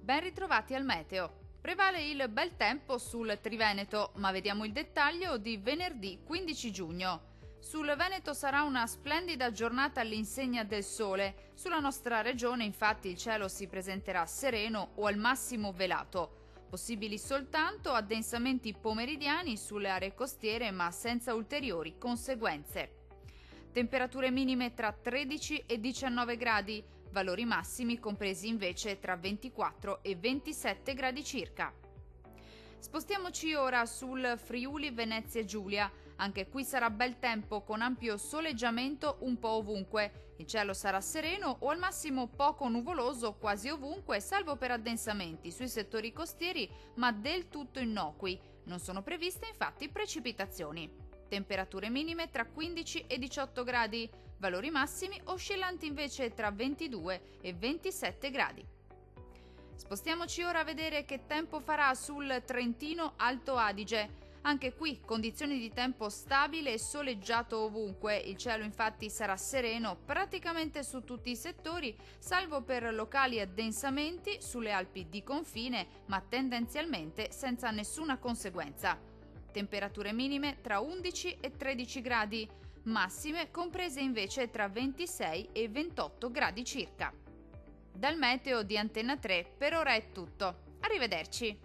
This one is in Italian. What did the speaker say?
Ben ritrovati al meteo. Prevale il bel tempo sul Triveneto, ma vediamo il dettaglio di venerdì 15 giugno. Sul Veneto sarà una splendida giornata all'insegna del sole. Sulla nostra regione, infatti, il cielo si presenterà sereno o al massimo velato. Possibili soltanto addensamenti pomeridiani sulle aree costiere, ma senza ulteriori conseguenze. Temperature minime tra 13 e 19 gradi, valori massimi compresi invece tra 24 e 27 gradi circa. Spostiamoci ora sul Friuli Venezia Giulia. Anche qui sarà bel tempo con ampio soleggiamento un po' ovunque. Il cielo sarà sereno o al massimo poco nuvoloso quasi ovunque, salvo per addensamenti sui settori costieri, ma del tutto innocui. Non sono previste infatti precipitazioni. Temperature minime tra 15 e 18 gradi, valori massimi oscillanti invece tra 22 e 27 gradi. Spostiamoci ora a vedere che tempo farà sul Trentino Alto Adige. Anche qui condizioni di tempo stabile e soleggiato ovunque, il cielo infatti sarà sereno praticamente su tutti i settori, salvo per locali addensamenti sulle Alpi di confine, ma tendenzialmente senza nessuna conseguenza. Temperature minime tra 11 e 13 gradi, massime comprese invece tra 26 e 28 gradi circa. Dal meteo di Antenna 3 per ora è tutto. Arrivederci!